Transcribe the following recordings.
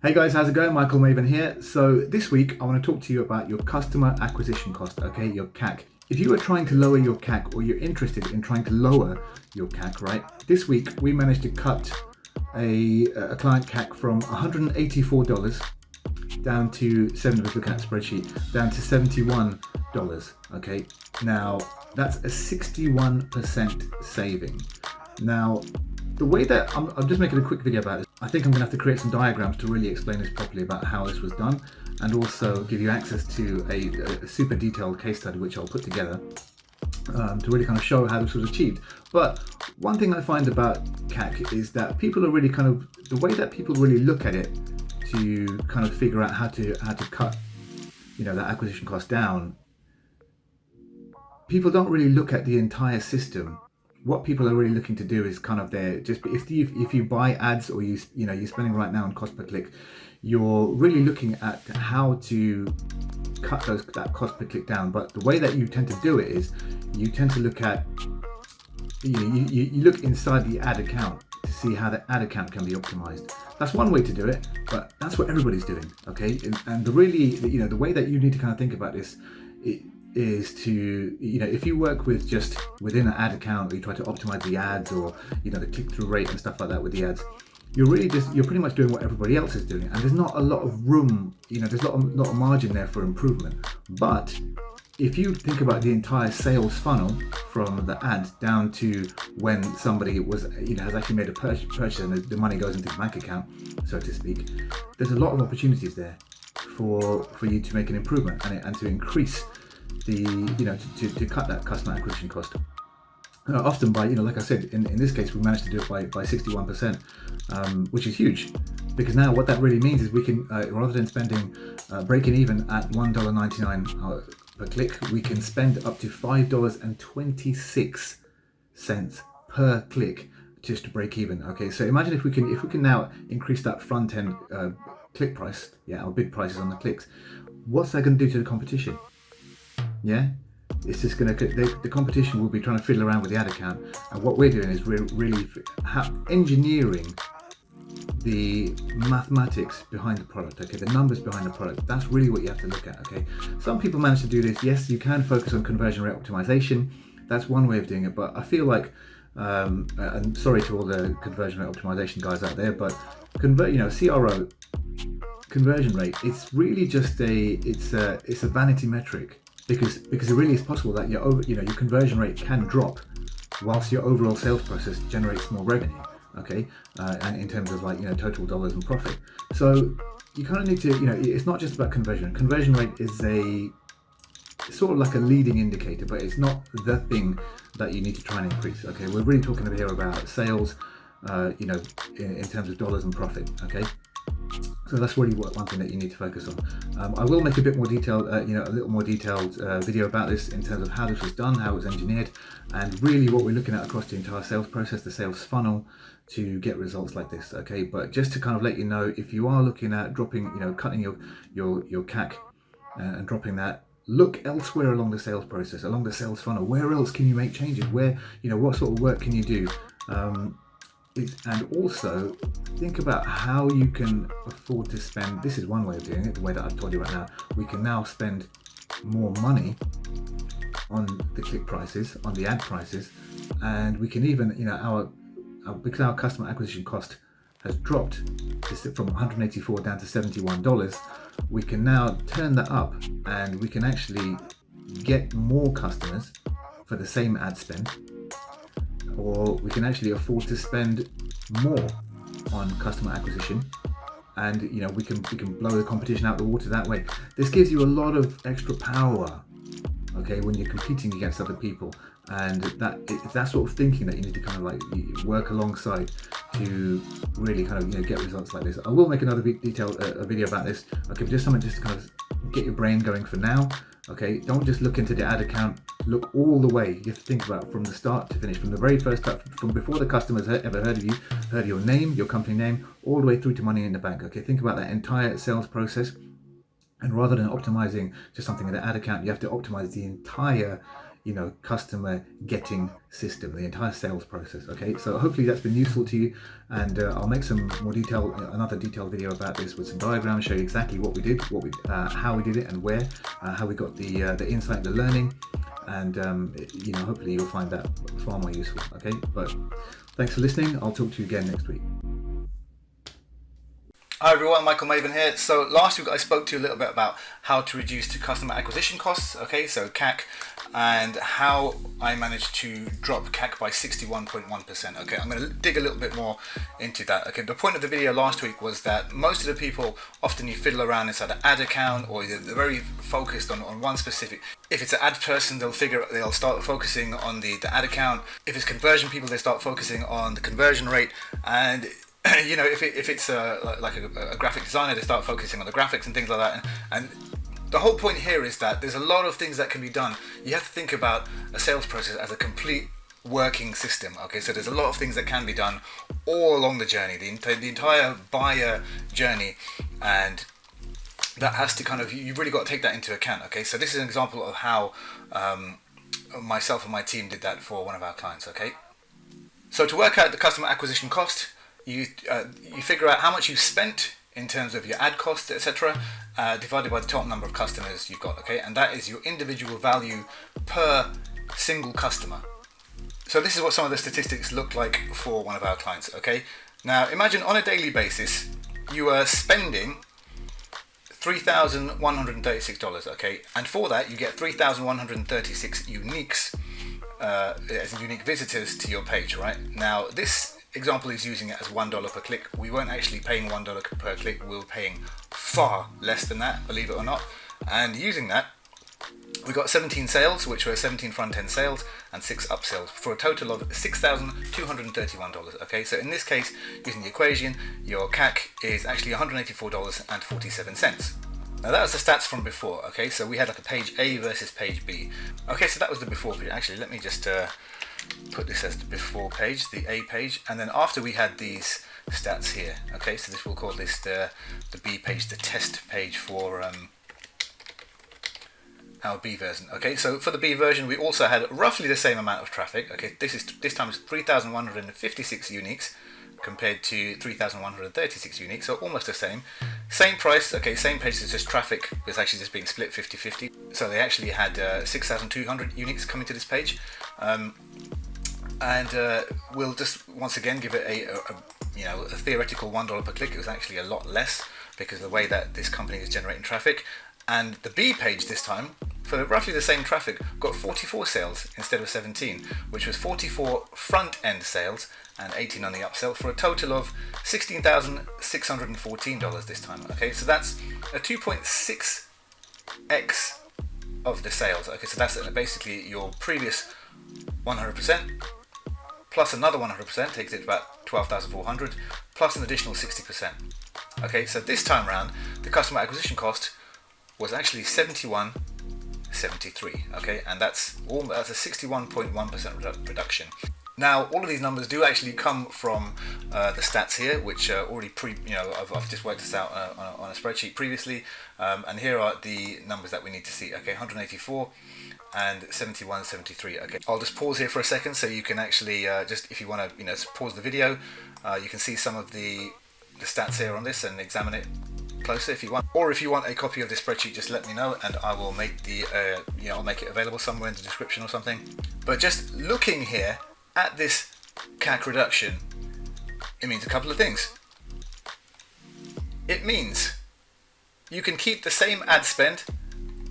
Hey guys, how's it going? Michael Maven here. So this week I want to talk to you about your customer acquisition cost, okay, your CAC. If you are trying to lower your CAC or you're interested in trying to lower your CAC, right? This week we managed to cut a client CAC from $184 down to looking at the spreadsheet, down to $71, okay? Now that's a 61% saving. Now, the way that I'm just making a quick video about this. I think I'm going to have to create some diagrams to really explain this properly about how this was done, and also give you access to a super detailed case study which I'll put together to really kind of show how this was achieved. But one thing I find about CAC is that people are really kind of, the way that people really look at it to kind of figure out how to cut, that acquisition cost down. People don't really look at the entire system. What people are really looking to do is kind of if you buy ads or you're spending right now on cost per click, you're really looking at how to cut that cost per click down. But the way that you tend to do it is you tend to look at you look inside the ad account to see how the ad account can be optimized. That's one way to do it, but that's what everybody's doing, okay? And the way that you need to kind of think about this is to, if you work with just within an ad account, or you try to optimize the ads, or the click-through rate and stuff like that with the ads, you're pretty much doing what everybody else is doing, and there's not a lot of room, there's not a lot of margin there for improvement. But if you think about the entire sales funnel from the ad down to when somebody has actually made a purchase and the money goes into the bank account, so to speak, there's a lot of opportunities there for you to make an improvement and to increase to cut that customer acquisition cost. Often by, like I said, in this case, we managed to do it by 61%, which is huge, because now what that really means is we can, rather than spending, breaking even at $1.99 per click, we can spend up to $5.26 per click just to break even. Okay, so imagine if we can now increase that front end click price, our bid prices on the clicks. What's that going to do to the competition? Yeah, it's just going to, the competition will be trying to fiddle around with the ad account, and what we're doing is we're really engineering the mathematics behind the product, okay, the numbers behind the product. That's really what you have to look at, okay. Some people manage to do this. Yes, you can focus on conversion rate optimization. That's one way of doing it, but I feel like, and sorry to all the conversion rate optimization guys out there, but CRO, conversion rate, it's really just it's a vanity metric. Because it really is possible that your conversion rate can drop whilst your overall sales process generates more revenue, okay, and in terms of total dollars and profit. So you kind of need to, it's not just about conversion. Conversion rate is sort of like a leading indicator, but it's not the thing that you need to try and increase. Okay, we're really talking here about sales, in terms of dollars and profit. Okay. So that's really one thing that you need to focus on. I will make a bit more detailed, a little more detailed video about this in terms of how this was done, how it was engineered, and really what we're looking at across the entire sales process, the sales funnel, to get results like this. Okay, but just to kind of let you know, if you are looking at dropping, cutting your CAC and dropping that, look elsewhere along the sales process, along the sales funnel. Where else can you make changes? Where, what sort of work can you do? And also think about how you can afford to spend. This is one way of doing it, the way that I've told you right now. We can now spend more money on the click prices, on the ad prices, and we can even, because our customer acquisition cost has dropped from $184 down to $71, we can now turn that up, and we can actually get more customers for the same ad spend, or we can actually afford to spend more on customer acquisition, and we can blow the competition out the water that way. This gives you a lot of extra power, okay, when you're competing against other people, and it's that sort of thinking that you need to kind of work alongside to really kind of get results like this. I will make another detailed video about this, okay, but just something just to kind of get your brain going for now. Okay, don't just look into the ad account, look all the way. You have to think about from the start to finish, from the very first step, from before the customer's ever heard of you, heard your name, your company name, all the way through to money in the bank. Okay, think about that entire sales process, and rather than optimizing just something in the ad account, you have to optimize the entire customer getting system, the entire sales process. Okay, so hopefully that's been useful to you, and I'll make some more another detailed video about this with some diagrams, show you exactly what we did, how we did it, and where, how we got the insight, the learning, and hopefully you'll find that far more useful. Okay, but thanks for listening. I'll talk to you again next week. Hi everyone, Michael Maven here. So last week I spoke to you a little bit about how to reduce the customer acquisition costs, okay, so CAC, and how I managed to drop CAC by 61.1%. Okay, I'm going to dig a little bit more into that. Okay, the point of the video last week was that most of the people, often you fiddle around inside an ad account, or they're very focused on one specific. If it's an ad person, they'll start focusing on the ad account. If it's conversion people, they start focusing on the conversion rate, and if it's like a graphic designer, they start focusing on the graphics and things like that. And the whole point here is that there's a lot of things that can be done. You have to think about a sales process as a complete working system. Okay, so there's a lot of things that can be done all along the journey, the entire buyer journey, and that has to you've really got to take that into account. Okay, so this is an example of how myself and my team did that for one of our clients. Okay, so to work out the customer acquisition cost, you figure out how much you spent in terms of your ad costs, etc., divided by the total number of customers you've got, okay? And that is your individual value per single customer. So this is what some of the statistics look like for one of our clients, okay? Now imagine on a daily basis you are spending $3,136, okay? And for that you get 3,136 uniques, as in unique visitors to your page, right? Now this example is using it as $1 per click. We weren't actually paying $1 per click, we were paying far less than that, believe it or not. And using that, we got 17 sales, which were 17 front-end sales and 6 upsells, for a total of $6,231. Okay, so in this case, using the equation, your CAC is actually $184.47. Now that was the stats from before. Okay, so we had like a page A versus page B. Okay, so that was the before page. Actually, let me just put this as the before page, the A page, and then after we had these stats here. Okay, so this, we'll call this the B page, the test page for our B version. Okay, so for the B version we also had roughly the same amount of traffic. Okay, this time it's 3,156 uniques compared to 3,136 uniques, so almost the same price. Okay, same page, it's just traffic was actually just being split 50-50, so they actually had 6,200 uniques coming to this page. And we'll just once again give it a theoretical $1 per click. It was actually a lot less because of the way that this company is generating traffic. And the B page this time, for roughly the same traffic, got 44 sales instead of 17, which was 44 front end sales and 18 on the upsell, for a total of $16,614 this time. Okay, so that's a 2.6x of the sales. Okay, so that's basically your previous 100% plus another 100% takes it to about 12,400 plus an additional 60%. Okay, so this time round the customer acquisition cost was actually 71.73. Okay, and that's a 61.1% reduction. Now all of these numbers do actually come from the stats here, which already I've just worked this out on a spreadsheet previously, and here are the numbers that we need to see. Okay, 184 and 71.73. Okay, I'll just pause here for a second so you can actually just, if you want to pause the video, you can see some of the stats here on this and examine it closer if you want. Or if you want a copy of this spreadsheet, just let me know and I will make I'll make it available somewhere in the description or something. But just looking here at this CAC reduction, it means a couple of things. It means you can keep the same ad spend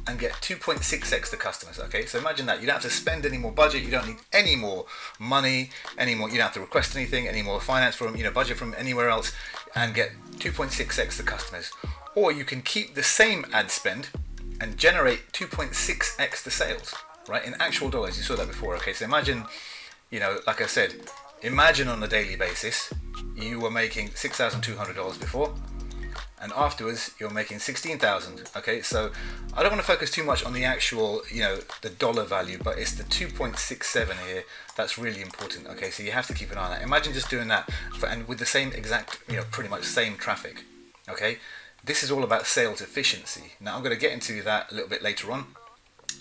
and get 2.6x the customers. Okay, so imagine that. You don't have to spend any more budget, you don't need any more money anymore, you don't have to request anything, any more finance from budget from anywhere else, and get 2.6x the customers. Or you can keep the same ad spend and generate 2.6x the sales, right, in actual dollars. You saw that before. Okay, so imagine, like I said, imagine on a daily basis you were making $6,200 before, and afterwards you're making 16,000. Okay, so I don't want to focus too much on the actual, the dollar value, but it's the 2.67 here that's really important. Okay, so you have to keep an eye on that. Imagine just doing that and with the same exact, pretty much same traffic. Okay, this is all about sales efficiency. Now I'm going to get into that a little bit later on,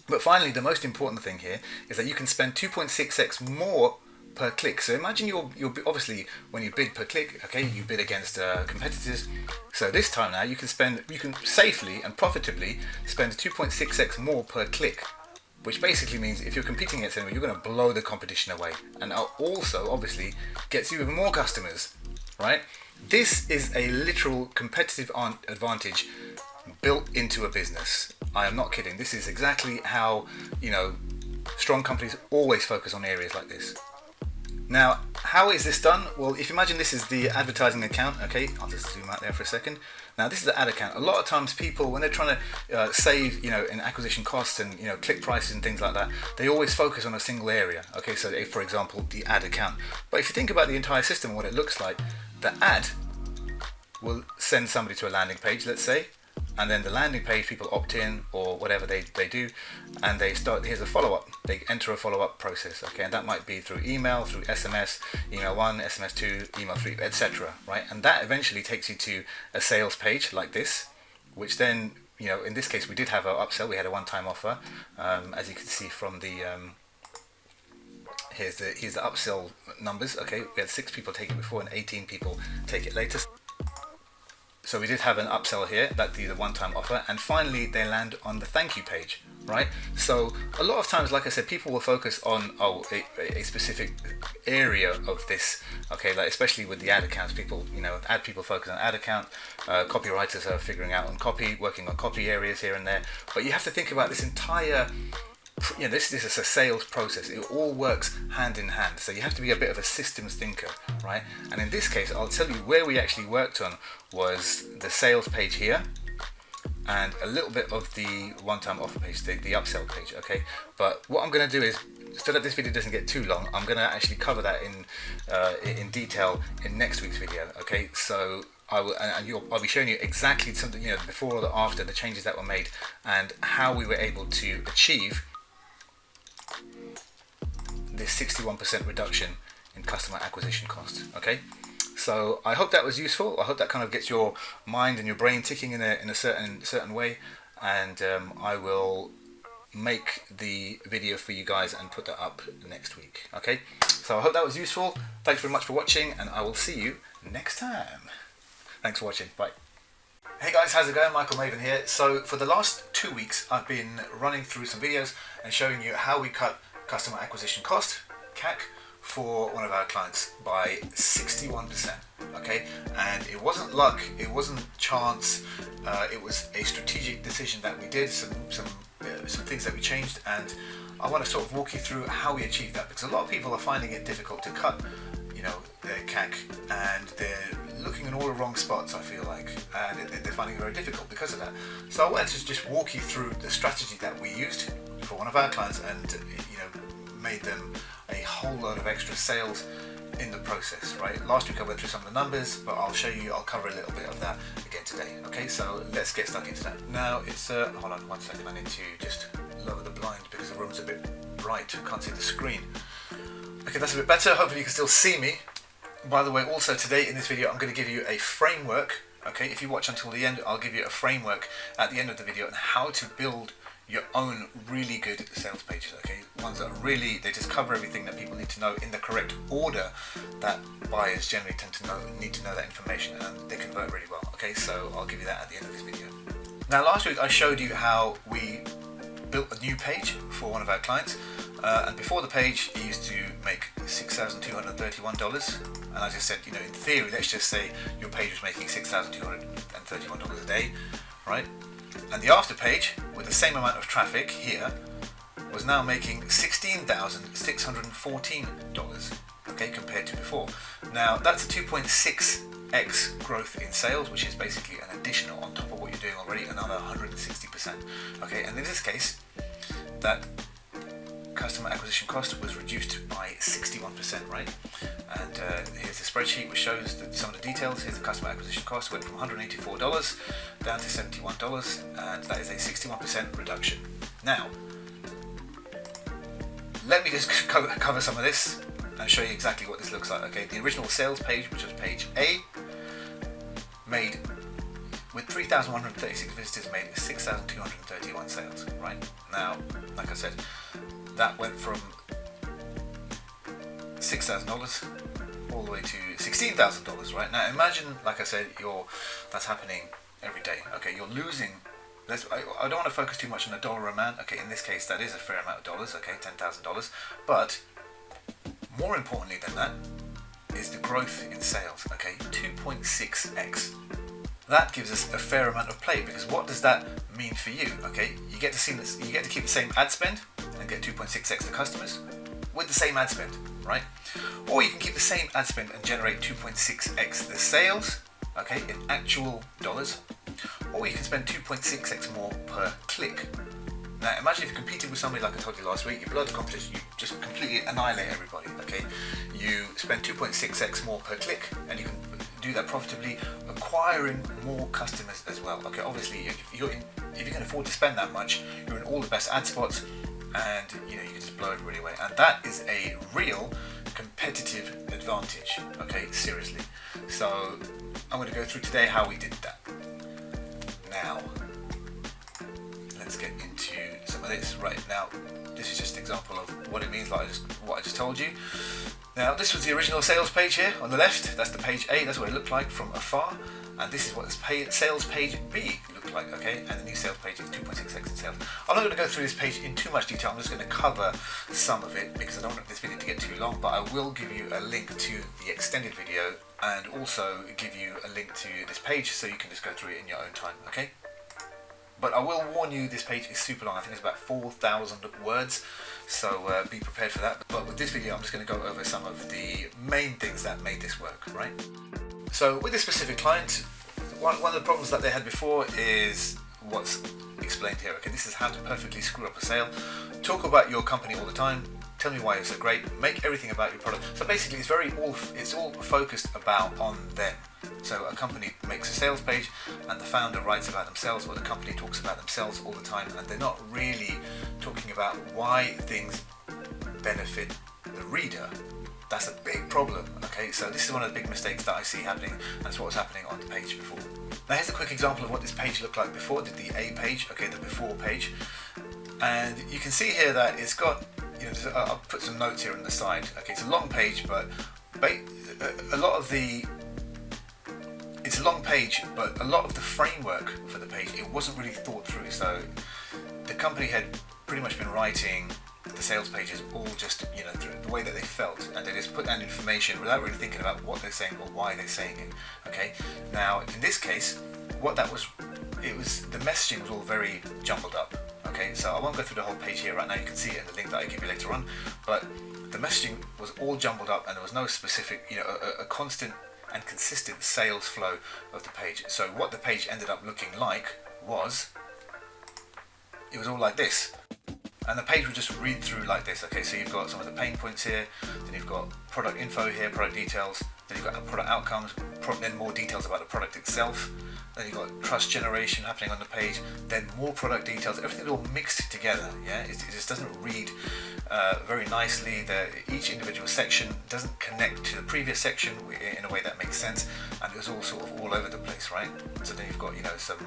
But finally, the most important thing here is that you can spend 2.6x more per click. So imagine you're obviously when you bid per click, okay, you bid against competitors. So this time now you can safely and profitably spend 2.6x more per click, which basically means if you're competing against anyone, you're going to blow the competition away, and also obviously gets you even more customers, right? This is a literal competitive advantage built into a business. I am not kidding. This is exactly how, strong companies always focus on areas like this. Now, how is this done? Well, if you imagine this is the advertising account, okay, I'll just zoom out there for a second. Now, this is the ad account. A lot of times people, when they're trying to save, in acquisition costs and, click prices and things like that, they always focus on a single area. Okay, so if, for example, the ad account. But if you think about the entire system, what it looks like, the ad will send somebody to a landing page, let's say, and then the landing page, people opt in or whatever they do, and they start, here's a follow-up, they enter a follow-up process, okay, and that might be through email, through SMS, email 1, SMS 2, email 3, etc., right? And that eventually takes you to a sales page like this, which then, in this case we did have an upsell, we had a one-time offer, as you can see from the here's the upsell numbers, okay, we had 6 people take it before and 18 people take it later. So we did have an upsell here, that'd be the one-time offer, and finally they land on the thank you page, right? So a lot of times, like I said, people will focus on a specific area of this, okay, like especially with the ad accounts, people, ad people focus on ad account, copywriters are figuring out on copy, working on copy areas here and there, but you have to think about this entire, this is a sales process. It all works hand in hand. So you have to be a bit of a systems thinker, right? And in this case, I'll tell you where we actually worked on was the sales page here and a little bit of the one-time offer page, the upsell page, okay? But what I'm going to do is, so that this video doesn't get too long, I'm going to actually cover that in detail in next week's video, okay? So I'll be showing you exactly something, before or after, the changes that were made and how we were able to achieve this 61% reduction in customer acquisition cost. Okay, so I hope that was useful. I hope that kind of gets your mind and your brain ticking in a certain way, and I will make the video for you guys and put that up next week. Okay, so I hope that was useful. Thanks very much for watching, and I will see you next time. Thanks for watching. Bye. Hey guys, how's it going? Michael Maven here. So for the last 2 weeks I've been running through some videos and showing you how we cut customer acquisition cost, CAC, for one of our clients by 61%, okay? And it wasn't luck, it wasn't chance, it was a strategic decision that we did, some things that we changed, and I want to sort of walk you through how we achieved that, because a lot of people are finding it difficult to cut, their CAC, and they're looking in all the wrong spots, I feel like, and they're finding it very difficult because of that. So I wanted to just walk you through the strategy that we used for one of our clients, and made them a whole load of extra sales in the process, right? Last week I went through some of the numbers, but I'll cover a little bit of that again today. Okay, so let's get stuck into that. Now it's, hold on one second, I need to just lower the blind because the room's a bit bright, I can't see the screen. Okay, that's a bit better, hopefully you can still see me. By the way, also today in this video I'm going to give you a framework, okay? If you watch until the end, I'll give you a framework at the end of the video on how to build your own really good sales pages, okay? Ones that really, they just cover everything that people need to know in the correct order that buyers generally need to know that information, and they convert really well, okay? So I'll give you that at the end of this video. Now last week I showed you how we built a new page for one of our clients, and before the page he used to make $6,231, and I just said, in theory, let's just say your page was making $6,231 a day, right? And the after page, with the same amount of traffic here, was now making $16,614, okay, compared to before. Now that's a 2.6x growth in sales, which is basically an additional on top of what you're doing already, another 160%. Okay, and in this case, that customer acquisition cost was reduced by 61%, right? And here's the spreadsheet which shows some of the details. Here's the customer acquisition cost, went from $184 down to $71, and that is a 61% reduction. Now, let me just cover some of this and show you exactly what this looks like. Okay, the original sales page, which was page A, made with 3,136 visitors made 6,231 sales, right? Now, like I said, that went from $6,000 all the way to $16,000, right? Now imagine, like I said, that's happening every day. Okay, you're losing. I don't want to focus too much on the dollar amount. Okay, in this case, that is a fair amount of dollars. Okay, $10,000. But more importantly than that is the growth in sales. Okay, 2.6x. That gives us a fair amount of play, because what does that mean for you? Okay, you get to see this. You get to keep the same ad spend and get 2.6x the customers with the same ad spend, right? Or you can keep the same ad spend and generate 2.6x the sales, okay, in actual dollars. Or you can spend 2.6x more per click. Now imagine if you competed with somebody like I told you last week, you blow the competition, you just completely annihilate everybody, okay? You spend 2.6x more per click, and you can do that profitably, acquiring more customers as well. Okay, obviously if you can afford to spend that much, you're in all the best ad spots, and you can just blow everybody away. And that is a real competitive advantage, okay, seriously. So I'm going to go through today how we did that. Now, let's get into some of this. Right now, this is just an example of what it means, like what I just told you. Now, this was the original sales page here on the left. That's the page A. That's what it looked like from afar. And this is what the sales page B looked like, okay? And the new sales page is 2.6x in sales. I'm not going to go through this page in too much detail. I'm just going to cover some of it because I don't want this video to get too long, but I will give you a link to the extended video and also give you a link to this page so you can just go through it in your own time, okay? But I will warn you, this page is super long. I think it's about 4,000 words, so be prepared for that. But with this video, I'm just going to go over some of the main things that made this work, right? So with this specific client, one of the problems that they had before is what's explained here. Okay, this is how to perfectly screw up a sale. Talk about your company all the time. Tell me why you're so great. Make everything about your product. So basically, it's all focused on them. So a company makes a sales page and the founder writes about themselves, or the company talks about themselves all the time, and they're not really talking about why things benefit the reader. That's a big problem, okay? So this is one of the big mistakes that I see happening. That's what was happening on the page before. Now here's a quick example of what this page looked like before, the A page, okay, the before page. And you can see here that it's got, I'll put some notes here on the side. Okay, it's a long page, but it's a long page, but a lot of the framework for the page, it wasn't really thought through. So the company had pretty much been writing the sales pages all just, through the way that they felt, and they just put that information without really thinking about what they're saying or why they're saying it. Okay, now in this case, the messaging was all very jumbled up. Okay, so I won't go through the whole page here right now. You can see it in the link that I give you later on, but the messaging was all jumbled up, and there was no specific, a constant and consistent sales flow of the page. So what the page ended up looking like was, it was all like this. And the page would just read through like this. Okay, so you've got some of the pain points here, then you've got product info here, product details, then you've got product outcomes, then more details about the product itself, then you've got trust generation happening on the page, then more product details, everything's all mixed together, yeah? It just doesn't read very nicely. Each individual section doesn't connect to the previous section in a way that makes sense, and it was all sort of all over the place, right? So then you've got, some,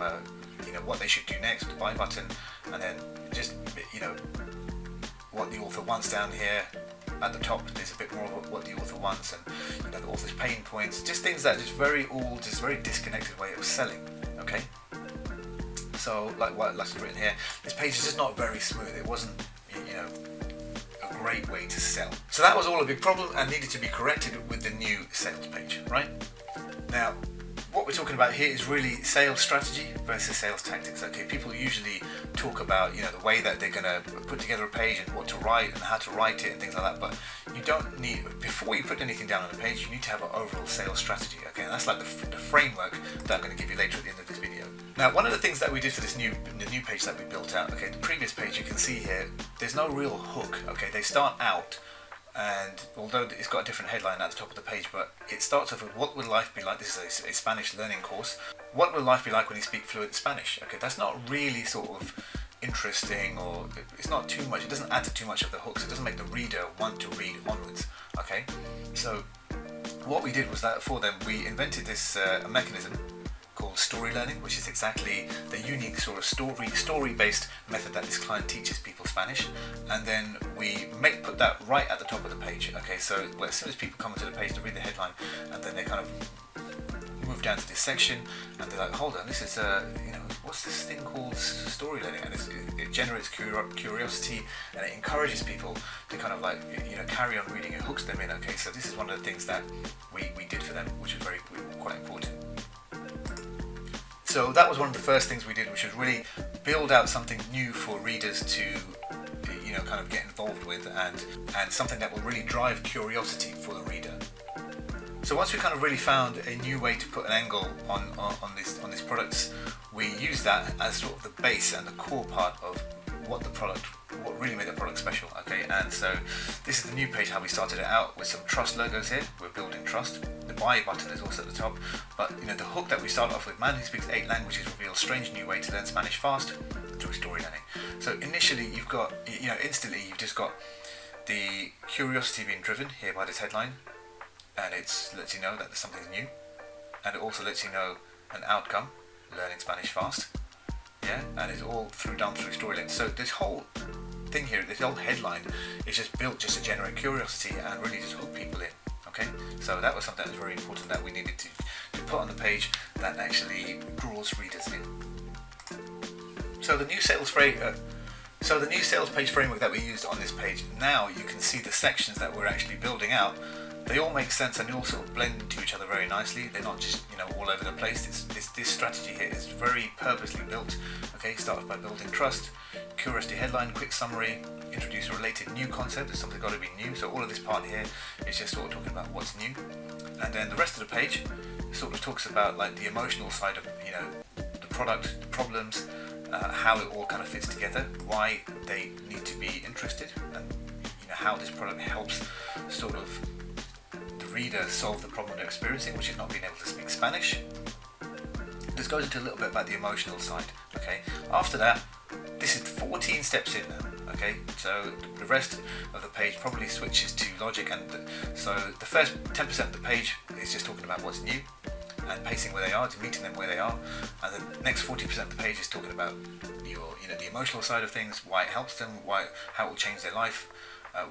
what they should do next, the buy button, and then just, what the author wants down here. At the top, there's a bit more of what the author wants, and the author's pain points, just things that just very disconnected way of selling. Okay, so like what's written here, this page is just not very smooth. It wasn't, a great way to sell. So that was all a big problem and needed to be corrected with the new sales page. Right now, what we're talking about here is really sales strategy versus sales tactics. Okay, people usually talk about the way that they're going to put together a page and what to write and how to write it and things like that, but you don't need, before you put anything down on the page, you need to have an overall sales strategy. Okay, and that's like the framework that I'm going to give you later at the end of this video. Now, one of the things that we did for the new page that we built out, okay, the previous page, you can see here, there's no real hook. Okay, they start out, and although it's got a different headline at the top of the page, but it starts off with, what will life be like? This is a Spanish learning course. What will life be like when you speak fluent Spanish? Okay, that's not really sort of interesting, or it's not too much. It doesn't add to too much of the hooks. It doesn't make the reader want to read onwards. Okay, so what we did was that for them, we invented this mechanism called story learning, which is exactly the unique sort of story-based method that this client teaches people Spanish. And then we put that right at the top of the page. Okay, so as soon as people come onto the page to read the headline, and then they kind of move down to this section, and they're like, hold on, this is what's this thing called story learning? And it generates curiosity, and it encourages people to kind of like carry on reading. It hooks them in. Okay, so this is one of the things that we did for them, which was quite important. So that was one of the first things we did, which was really build out something new for readers to kind of get involved with, and something that will really drive curiosity for the reader. So once we kind of really found a new way to put an angle on these products, we use that as sort of the base and the core part of what really made the product special. Okay, and so this is the new page, how we started it out with some trust logos here. We're building trust. The buy button is also at the top, but the hook that we start off with: man who speaks 8 languages reveals strange new way to learn Spanish fast through story learning. So initially you've got, instantly you've just got the curiosity being driven here by this headline, and it lets you know that there's something new, and it also lets you know an outcome: learning Spanish fast. Yeah, and it's all done through storyline. So this whole thing here, this whole headline, is just built just to generate curiosity and really just hook people in. Okay, so that was something that was very important that we needed to put on the page that actually draws readers in. So the new sales page framework that we used on this page, now you can see the sections that we're actually building out. They all make sense and they all sort of blend into each other very nicely. They're not just all over the place. This strategy here is very purposely built. Okay, start by building trust, curiosity headline, quick summary, introduce a related new concept. There's something got to be new. So all of this part here is just sort of talking about what's new, and then the rest of the page sort of talks about like the emotional side of the product, the problems, how it all kind of fits together, why they need to be interested, and how this product helps sort of reader solve the problem they're experiencing, which is not being able to speak Spanish. This goes into a little bit about the emotional side. Okay, after that, this is 14 steps in now. Okay, so the rest of the page probably switches to logic, and so the first 10% of the page is just talking about what's new and pacing where they are, to meeting them where they are, and the next 40% of the page is talking about the emotional side of things, why it helps them, how it will change their life,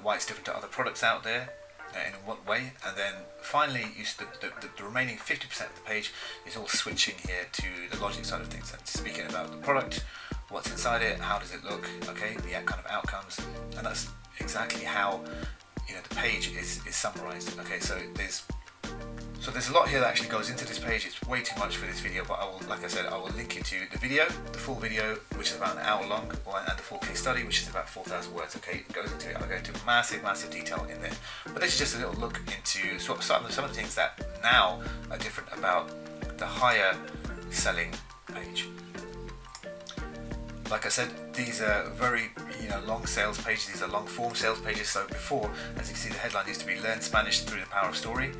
why it's different to other products out there, in what way, and then finally the remaining 50% of the page is all switching here to the logic side of things, and speaking about the product, what's inside it, how does it look, okay, the kind of outcomes, and that's exactly how the page is summarized. Okay, so there's a lot here that actually goes into this page. It's way too much for this video, but like I said, I will link you to the video, the full video, which is about an hour long, and the full case study, which is about 4,000 words. Okay, it goes into it. I'll go into massive detail in there. But this is just a little look into some of the things that now are different about the higher selling page. Like I said, these are very long sales pages. These are long form sales pages. So before, as you can see, the headline used to be "Learn Spanish through the power of story."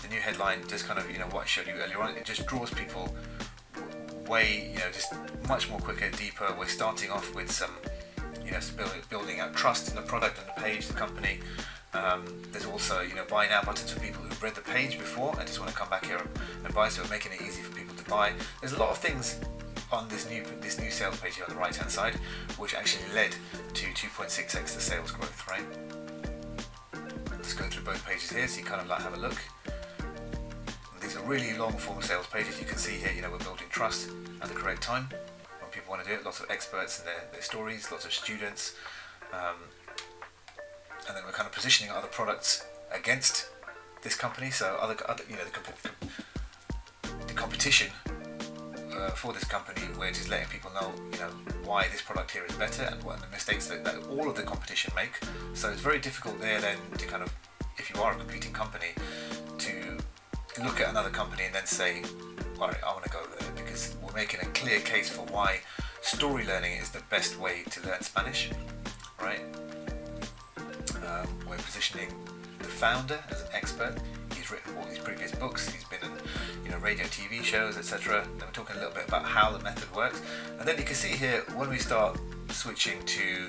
The new headline just kind of what I showed you earlier on. It just draws people way just much more quicker, deeper. We're starting off with some building out trust in the product and the page, the company. There's also buy now buttons for people who've read the page before and just want to come back here and buy. So we're making it easy for people to buy. There's a lot of things on this new sales page here on the right hand side, which actually led to 2.6x the sales growth. Right. Let's go through both pages here, so you kind of have a look. These are really long form sales pages. You can see here, we're building trust at the correct time when people want to do it. Lots of experts and their stories, lots of students, and then we're kind of positioning other products against this company. So the competition for this company, we're just letting people know, why this product here is better and what the mistakes that all of the competition make. So it's very difficult there then to kind of, if you are a competing company, to look at another company and then say, all right, I want to go over there, because we're making a clear case for why story learning is the best way to learn Spanish, right? We're positioning the founder as an expert. He's written all these previous books, he's been in radio, TV shows, etc. Then we're talking a little bit about how the method works, and then you can see here when we start switching to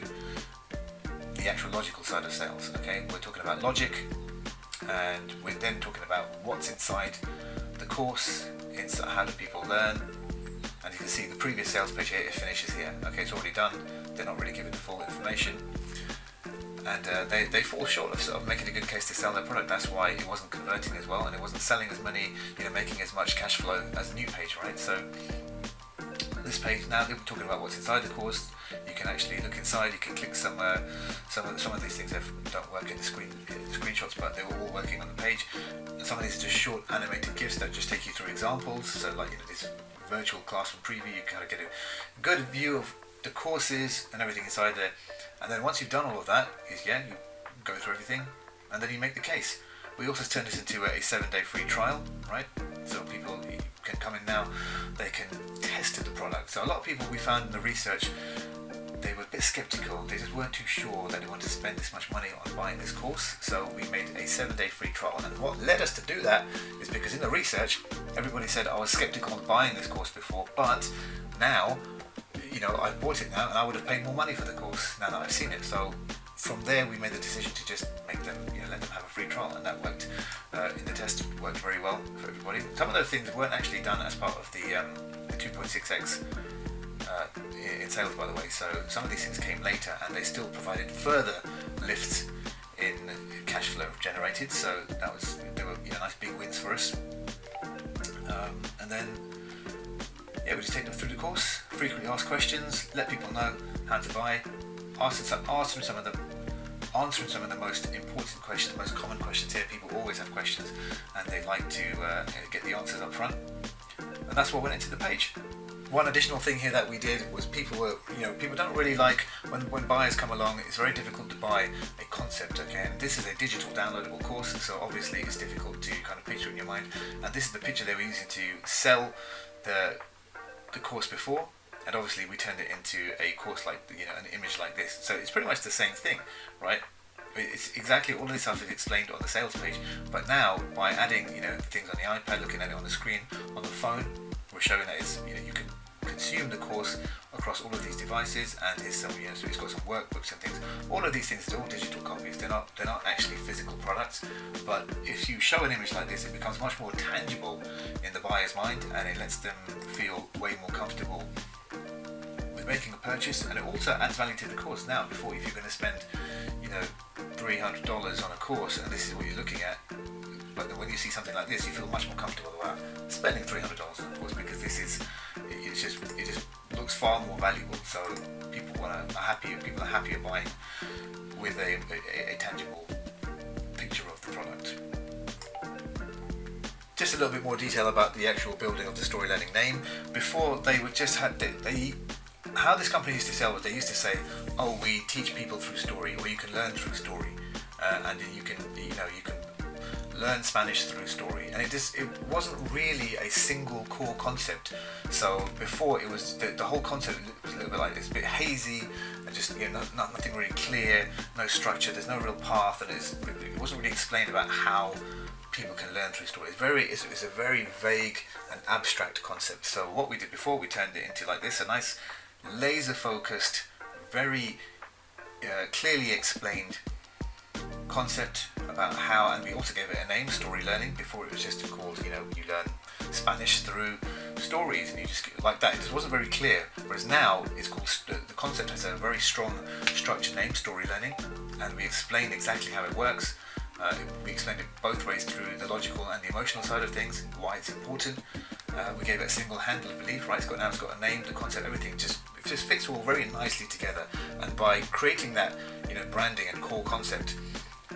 the actual logical side of sales. Okay, we're talking about logic, and we're then talking about what's inside the course, how do people learn, and you can see the previous sales page here, it finishes here. Okay, it's already done. They're not really giving the full information, and they fall short of sort of making a good case to sell their product. That's why it wasn't converting as well, and it wasn't selling as many, making as much cash flow as the new page, right? So this page now, we're talking about what's inside the course. You can actually look inside. You can click some of these things don't work in the screenshots, but they were all working on the page. And some of these are just short animated GIFs that just take you through examples. So like this virtual classroom preview, you kind of get a good view of the courses and everything inside there. And then once you've done all of that, you go through everything, and then you make the case. We also turned this into a 7-day free trial, right? So people can come in now, they can test the product. So a lot of people we found in the research, they were a bit skeptical. They just weren't too sure that they wanted to spend this much money on buying this course. So we made a 7-day free trial. And what led us to do that is because in the research, everybody said I was skeptical on buying this course before, but now, I've bought it now and I would have paid more money for the course now that I've seen it. So from there, we made the decision to just make them, let them have a free trial, and that worked in the test. Worked very well for everybody. Some of those things weren't actually done as part of the 2.6x in sales, by the way. So some of these things came later, and they still provided further lifts in cash flow generated. So they were nice big wins for us. And then we just take them through the course, frequently asked questions, let people know how to buy, answering some of the most important questions, the most common questions here. People always have questions, and they like to get the answers up front, and that's what went into the page. One additional thing here that we did was people don't really like when buyers come along. It's very difficult to buy a concept, okay? And this is a digital downloadable course, so obviously it's difficult to kind of picture it in your mind. And this is the picture they were using to sell the course before, and obviously we turned it into a course like an image like this. So it's pretty much the same thing, right? It's exactly all of this stuff is explained on the sales page, but now by adding things on the iPad, looking at it on the screen, on the phone, we're showing that it's you can consume the course across all of these devices, and there's some so it's got some workbooks and things. All of these things are all digital copies. They're not actually physical products, but if you show an image like this, it becomes much more tangible in the buyer's mind, and it lets them feel way more comfortable with making a purchase, and it also adds value to the course. Now, before, if you're going to spend $300 on a course, and this is what you're looking at, but when you see something like this, you feel much more comfortable about spending $300 on a course, because it just looks far more valuable. So people are happier buying with a tangible picture of the product. Just a little bit more detail about the actual building of the story learning name. Before, they would just how this company used to sell was they used to say, oh, we teach people through story, or you can learn through story, and you can learn Spanish through story. And it wasn't really a single core concept. So before, it was the whole concept was a little bit like this, a bit hazy, and just nothing really clear, no structure, there's no real path, and it wasn't really explained about how people can learn through story. It's a very vague and abstract concept. So what we did before, we turned it into like this, a nice laser focused, very clearly explained concept about how, and we also gave it a name, story learning. Before, it was just called you learn Spanish through stories, and you just like that. It just wasn't very clear. Whereas now it's called, the concept has a very strong structured name, story learning, and we explained exactly how it works. We explained it both ways, through the logical and the emotional side of things, why it's important. We gave it a single handle of belief, right? It's got a name, the concept, everything just fits all very nicely together. And by creating that branding and core concept,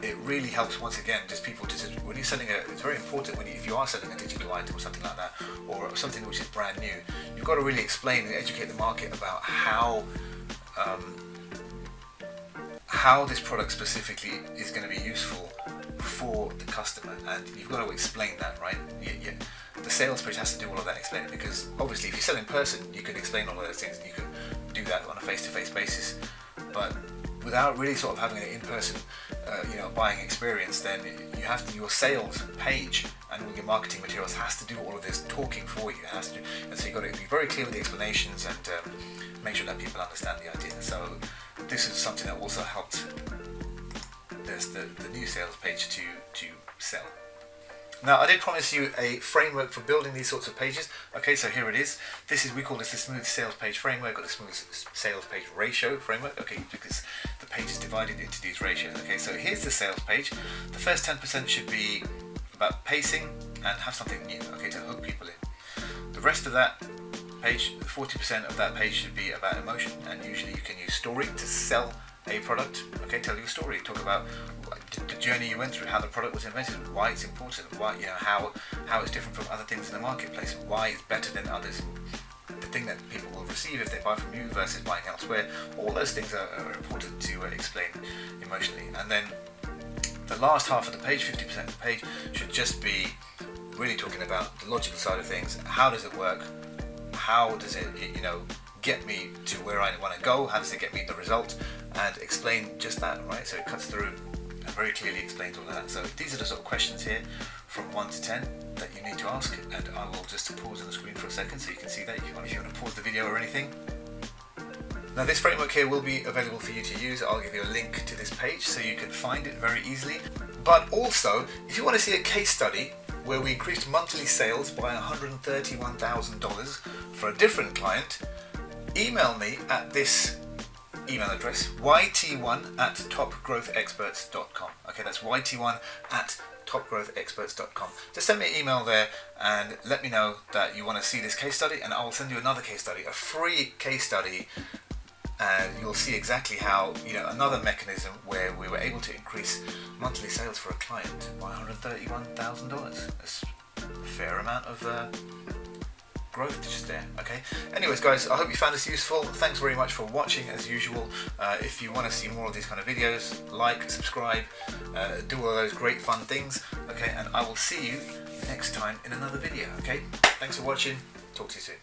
it really helps, once again, just people when you're selling it's very important if you are selling a digital item or something like that, or something which is brand new, you've got to really explain and educate the market about how this product specifically is going to be useful for the customer, and you've got to explain that, right? The sales page has to do all of that explaining, because obviously if you sell in person, you can explain all of those things, and you can do that on a face-to-face basis, but without really sort of having an in-person buying experience, then your sales page and all your marketing materials has to do all of this talking for you. And so you've got to be very clear with the explanations, and make sure that people understand the idea. So this is something that also helped the new sales page to sell. Now, I did promise you a framework for building these sorts of pages. Okay, so here it is. We call this the smooth sales page framework, or the smooth sales page ratio framework. Okay, because the page is divided into these ratios. Okay, so here's the sales page. The first 10% should be about pacing and have something new. Okay, to hook people in. The rest of that page, 40% of that page should be about emotion, and usually you can use story to sell a product. Okay, tell your story, talk about the journey you went through, how the product was invented, why it's important, why, you know, how it's different from other things in the marketplace, why it's better than others, the thing that people will receive if they buy from you versus buying elsewhere. All those things are important to explain emotionally. And then the last half of the page, 50% of the page, should just be really talking about the logical side of things. How does it work? How does it, you know, get me to where I want to go? How does it get me the result? And explain just that, right? So it cuts through and very clearly explains all of that. So these are the sort of questions here from 1 to 10 that you need to ask, and I will just pause on the screen for a second so you can see that if you want to pause the video or anything. Now, this framework here will be available for you to use. I'll give you a link to this page so you can find it very easily. But also, if you want to see a case study where we increased monthly sales by $131,000 for a different client, email me at this email address, yt1@topgrowthexperts.com. Okay, that's yt1@topgrowthexperts.com. Just send me an email there and let me know that you want to see this case study, and I will send you another case study, a free case study, and you'll see exactly how, you know, another mechanism where we were able to increase monthly sales for a client by $131,000. That's a fair amount of growth just there. Okay, anyways guys, I hope you found this useful. Thanks very much for watching as usual. If you want to see more of these kind of videos, like, subscribe, do all those great fun things. Okay, and I will see you next time in another video. Okay, thanks for watching. Talk to you soon.